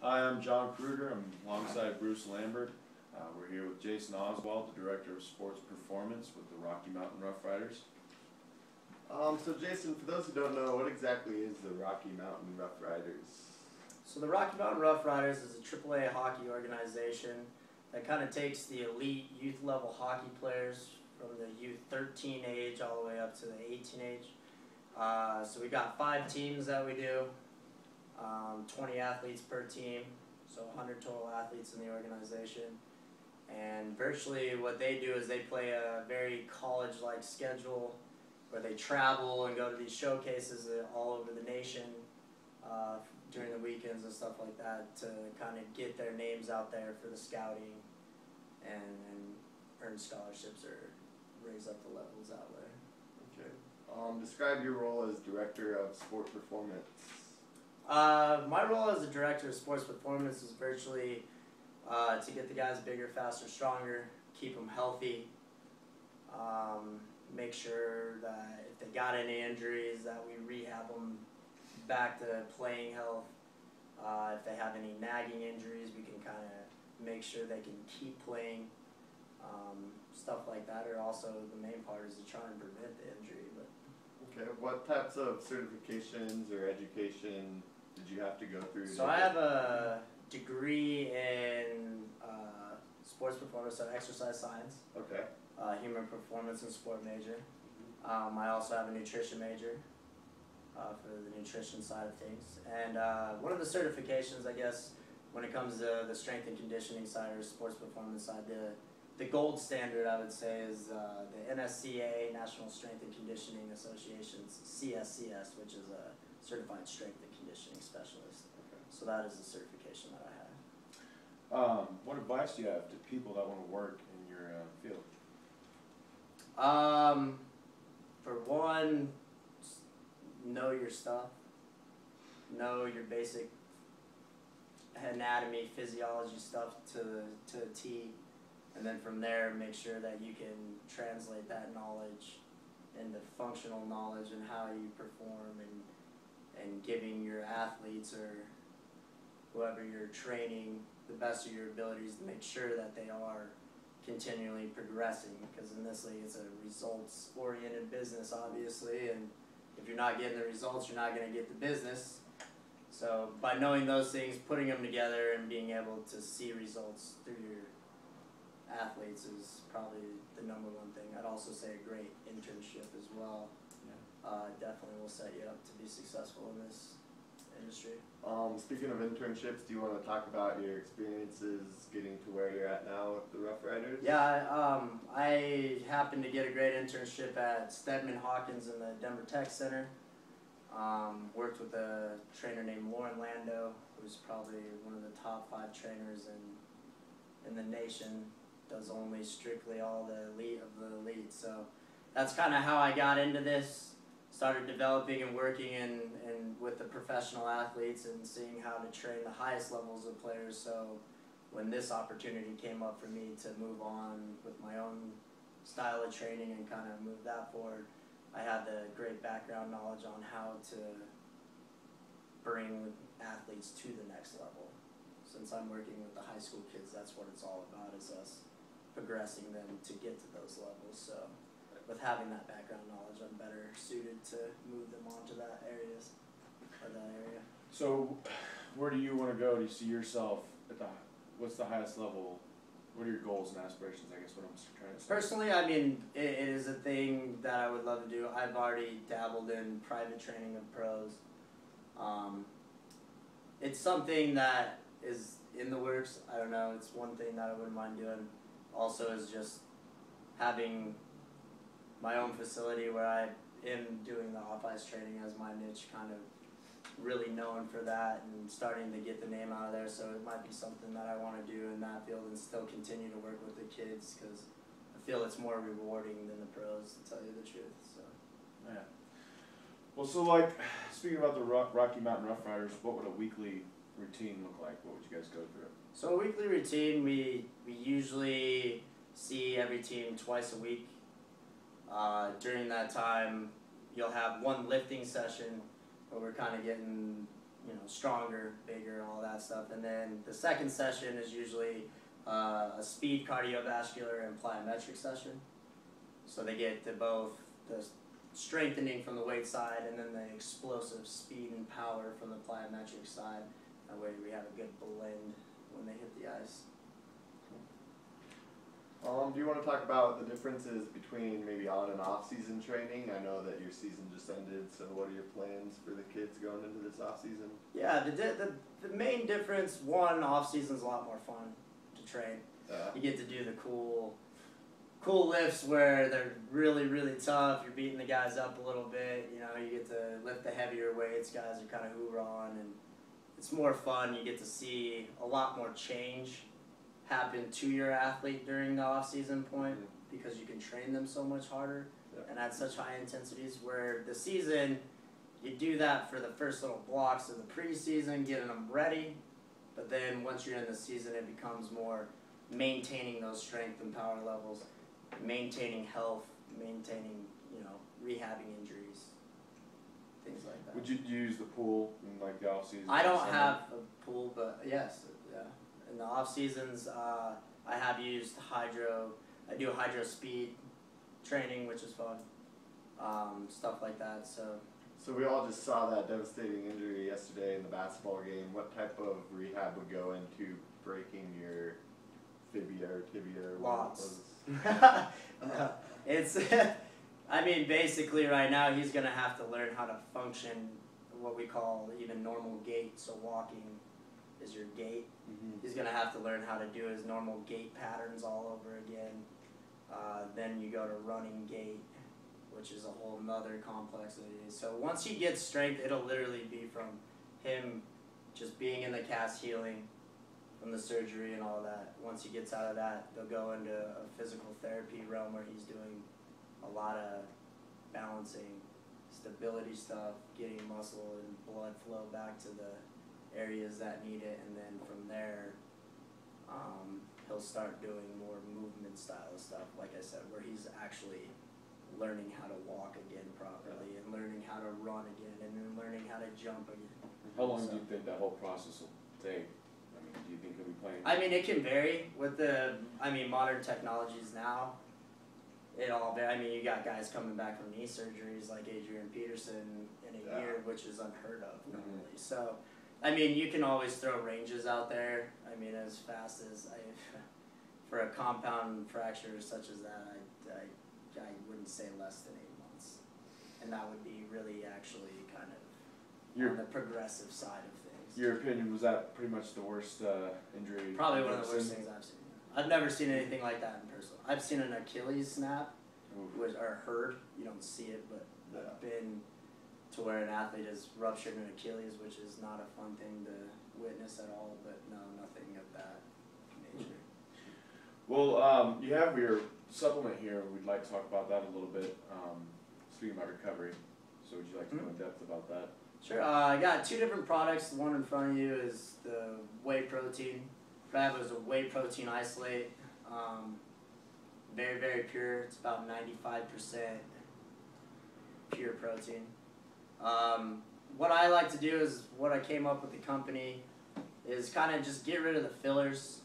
Hi, I'm John Kruger. I'm alongside Bruce Lambert. We're here with Jason Oswald, the Director of Sports Performance with the Rocky Mountain Rough Riders. So Jason, for those who don't know, what exactly is the Rocky Mountain Rough Riders? So the Rocky Mountain Rough Riders is a AAA hockey organization that kind of takes the elite youth level hockey players from the youth 13 age all the way up to the 18 age. So we got 5 teams that we do, 20 athletes per team, so 100 total athletes in the organization. And virtually what they do is they play a very college-like schedule where they travel and go to these showcases all over the nation during the weekends and stuff like that to kind of get their names out there for the scouting and earn scholarships or raise up the levels that way. Okay. Describe your role as Director of Sport Performance. My role as the Director of Sports Performance is virtually to get the guys bigger, faster, stronger, keep them healthy, make sure that if they got any injuries that we rehab them back to playing health. If they have any nagging injuries, we can kind of make sure they can keep playing. Stuff like that, or also the main part is to try and prevent the injury. But Okay. What types of certifications or education did you have to go through? so I have a degree in sports performance, so exercise science. Okay. Human performance and sport major. I also have a nutrition major for the nutrition side of things. And one of the certifications, I guess, when it comes to the strength and conditioning side or sports performance side, the gold standard, I would say, is the NSCA, National Strength and Conditioning Association's CSCS, which is a Certified Strength and Conditioning Specialist. Okay. So that is the certification that I have. What advice do you have to people that want to work in your field? For one, know your stuff. Know your basic anatomy, physiology stuff to a T. And then from there, make sure that you can translate that knowledge into functional knowledge and how you perform and giving your athletes or whoever you're training the best of your abilities to make sure that they are continually progressing, because in this league it's a results-oriented business, obviously, and if you're not getting the results, you're not going to get the business. So by knowing those things, putting them together and being able to see results through your athletes is probably the #1 thing. I'd also say a great internship as well. Yeah. Definitely will set you up to be successful in this industry. Speaking of internships, do you want to talk about your experiences getting to where you're at now with the Rough Riders? Yeah, I happened to get a great internship at Stedman Hawkins in the Denver Tech Center. Worked with a trainer named Lauren Lando, who's probably one of the top 5 trainers in the nation. Does only strictly all the elite of the elite. So that's kind of how I got into this. Started developing and working in with the professional athletes and seeing how to train the highest levels of players. So when this opportunity came up for me to move on with my own style of training and kind of move that forward, I had the great background knowledge on how to bring athletes to the next level. Since I'm working with the high school kids, that's what it's all about, is us progressing them to get to those levels. So with having that background knowledge, I'm better suited to move them onto that area. So where do you want to go? Do you see yourself at what's the highest level? What are your goals and aspirations, I guess, what I'm trying to say? Personally, I mean, it is a thing that I would love to do. I've already dabbled in private training of pros. It's something that is in the works. I don't know. It's one thing that I wouldn't mind doing. Also is just having my own facility where I am doing the off-ice training as my niche, kind of really known for that and starting to get the name out of there. So it might be something that I want to do in that field and still continue to work with the kids, because I feel it's more rewarding than the pros, to tell you the truth. So yeah. Well, so like, speaking about the Rocky Mountain Rough Riders, what would a weekly routine look like? What would you guys go through? So a weekly routine, we usually see every team twice a week. During that time, you'll have one lifting session where we're kind of getting stronger, bigger, all that stuff. And then the second session is usually a speed cardiovascular and plyometric session. So they get to both the strengthening from the weight side and then the explosive speed and power from the plyometric side. That way we have a good blend when they hit the ice. Do you want to talk about the differences between maybe on and off season training? I know that your season just ended, so what are your plans for the kids going into this off season? Yeah, the main difference, one, off season's a lot more fun to train. You get to do the cool lifts where they're really, really tough. You're beating the guys up a little bit. You get to lift the heavier weights. Guys are kind of hoorahing, and it's more fun. You get to see a lot more change happen to your athlete during the off-season point because you can train them so much harder and at such high intensities. Where the season, you do that for the first little blocks of the preseason, getting them ready. But then once you're in the season, it becomes more maintaining those strength and power levels, maintaining health, maintaining, rehabbing injuries, things like that. Would you use the pool in like the off season? I don't have a pool, but yes, yeah. In the off seasons, I have used hydro. I do hydro speed training, which is fun. Stuff like that. So we all just saw that devastating injury yesterday in the basketball game. What type of rehab would go into breaking your fibia or tibia or lots. It's, basically right now he's going to have to learn how to function what we call even normal gait. So walking is your gait. He's going to have to learn how to do his normal gait patterns all over again. Then you go to running gait, which is a whole nother complexity. So once he gets strength, it'll literally be from him just being in the cast, healing from the surgery and all that. Once he gets out of that, they'll go into a physical therapy realm where he's doing a lot of balancing, stability stuff, getting muscle and blood flow back to the areas that need it, and then from there he'll start doing more movement style stuff, like I said, where he's actually learning how to walk again properly and learning how to run again and then learning how to jump again. How long do you think that whole process will take? Do you think he'll be playing? It can vary with the modern technologies now. It all vary. You got guys coming back from knee surgeries like Adrian Peterson in a year, which is unheard of normally. So you can always throw ranges out there. As fast as for a compound fracture such as that, I wouldn't say less than 8 months, and that would be really actually kind of on the progressive side of things. Your opinion, was that pretty much the worst injury? Probably one of the worst things I've seen. I've never seen anything like that in person. I've seen an Achilles snap, or heard. You don't see it, but I've been to where an athlete has ruptured an Achilles, which is not a fun thing to witness at all, but no, nothing of that nature. Well, you have your supplement here. We'd like to talk about that a little bit. Speaking about recovery, so would you like to go in depth about that? Sure. I got two different products. The one in front of you is the whey protein. What I have is a whey protein isolate. Very, very pure. It's about 95% pure protein. What I like to do is, what I came up with the company is kind of just get rid of the fillers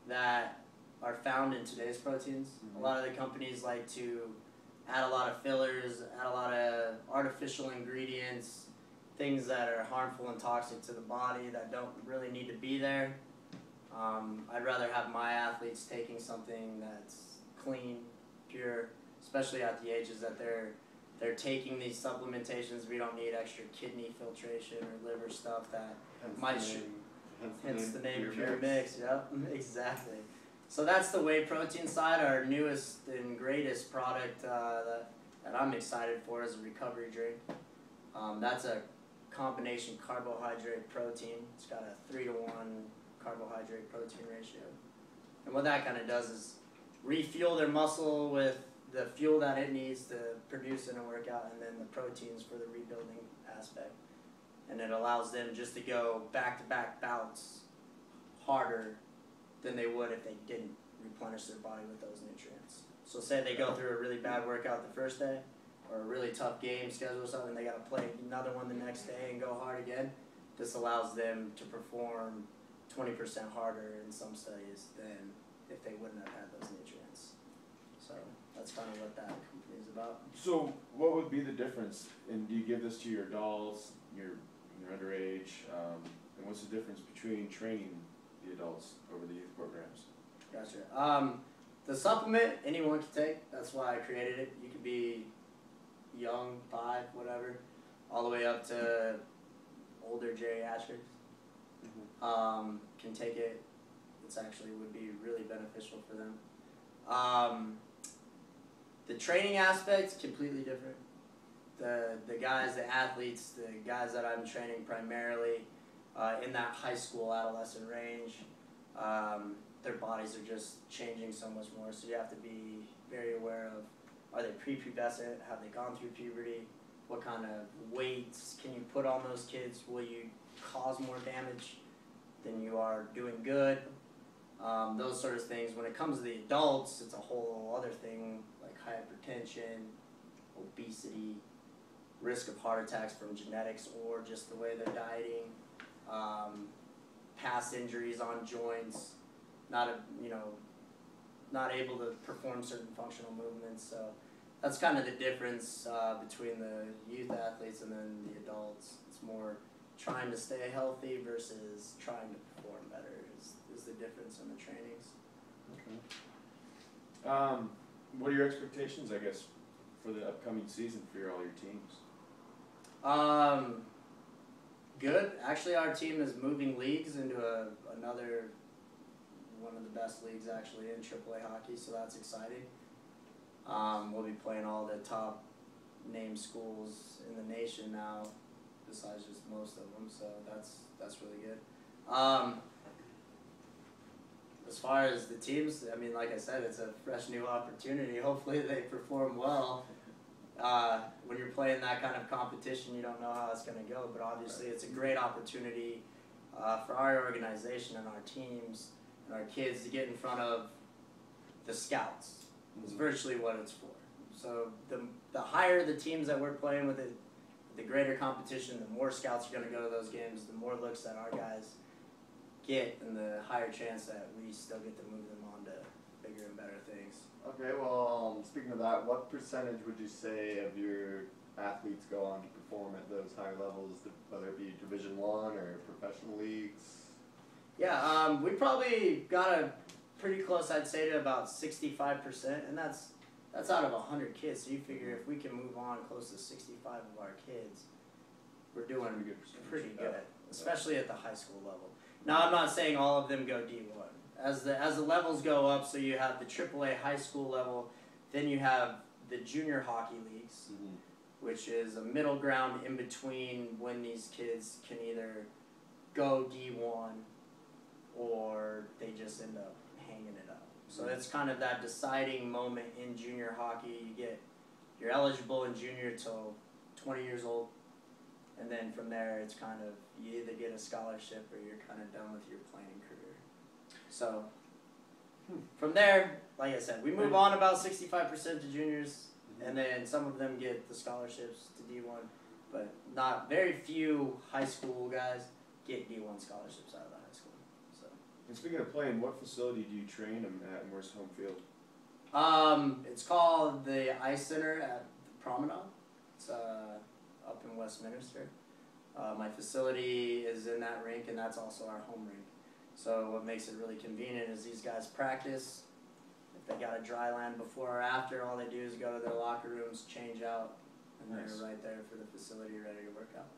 that are found in today's proteins. A lot of the companies like to add a lot of fillers, add a lot of artificial ingredients, things that are harmful and toxic to the body that don't really need to be there. I'd rather have my athletes taking something that's clean, pure, especially at the ages that they're taking these supplementations. We don't need extra kidney filtration or liver stuff that hence the name Pure Mix. Yep, exactly. So that's the whey protein side. Our newest and greatest product that I'm excited for is a recovery drink. That's a combination carbohydrate protein. It's got a 3-to-1 carbohydrate protein ratio. And what that kind of does is refuel their muscle with the fuel that it needs to produce in a workout, and then the proteins for the rebuilding aspect. And it allows them just to go back-to-back bouts harder than they would if they didn't replenish their body with those nutrients. So say they go through a really bad workout the first day, or a really tough game schedule or something, they got to play another one the next day and go hard again. this allows them to perform 20% harder in some studies than if they wouldn't have had those nutrients. So that's kind of what that company is about. So what would be the difference? And do you give this to your adults, your underage, and what's the difference between training the adults over the youth programs? Gotcha. The supplement anyone can take. That's why I created it. You could be young, 5, whatever, all the way up to older geriatrics. Can take it. It's actually would be really beneficial for them. The training aspect completely different. The guys, the athletes, the guys that I'm training primarily in that high school adolescent range, their bodies are just changing so much more. So you have to be very aware of, are they prepubescent? Have they gone through puberty? What kind of weights can you put on those kids? Will you cause more damage than you are doing good? Those sort of things. When it comes to the adults, it's a whole other thing, like hypertension, obesity, risk of heart attacks from genetics or just the way they're dieting, past injuries on joints, not able to perform certain functional movements. So that's kind of the difference between the youth athletes and then the adults. It's more trying to stay healthy versus trying to perform better is the difference in the trainings. Okay. What are your expectations, I guess, for the upcoming season for all your teams? Good. Actually, our team is moving leagues into another one of the best leagues actually in AAA hockey, so that's exciting. We'll be playing all the top named schools in the nation now, besides just most of them, so that's really good. As far as the teams, I mean, like I said, it's a fresh new opportunity. Hopefully they perform well. When you're playing that kind of competition, you don't know how it's going to go, but obviously it's a great opportunity for our organization and our teams and our kids to get in front of the scouts. It's virtually what it's for. So the higher the teams that we're playing with, the greater competition, the more scouts are going to go to those games, the more looks that our guys get, and the higher chance that we still get to move them on to bigger and better things. Okay, well, speaking of that, what percentage would you say of your athletes go on to perform at those higher levels, whether it be Division I or professional leagues? Yeah, we probably got a pretty close, I'd say, to about 65%, and that's out of 100 kids. So you figure if we can move on close to 65 of our kids, we're doing pretty good, especially at the high school level. Now, I'm not saying all of them go D1. As the levels go up, so you have the AAA high school level, then you have the junior hockey leagues, which is a middle ground in between when these kids can either go D1 or they just end up hanging it up. So it's kind of that deciding moment in junior hockey. You're eligible in junior till 20 years old, and then from there it's kind of, you either get a scholarship or you're kind of done with your playing career. So from there, like I said, we move on about 65% to juniors, and then some of them get the scholarships to D1, but not very few high school guys get D1 scholarships out of the high school. So. And speaking of playing, what facility do you train them at, and where's home field? It's called the Ice Center at the Promenade. It's up in Westminster. My facility is in that rink, and that's also our home rink. So what makes it really convenient is these guys practice. If they got a dry land before or after, all they do is go to their locker rooms, change out, and they're right there for the facility ready to work out.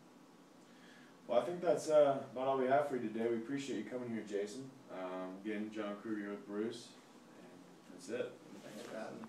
Well, I think that's about all we have for you today. We appreciate you coming here, Jason. Again, John Kruger with Bruce, and that's it. Thanks for having me.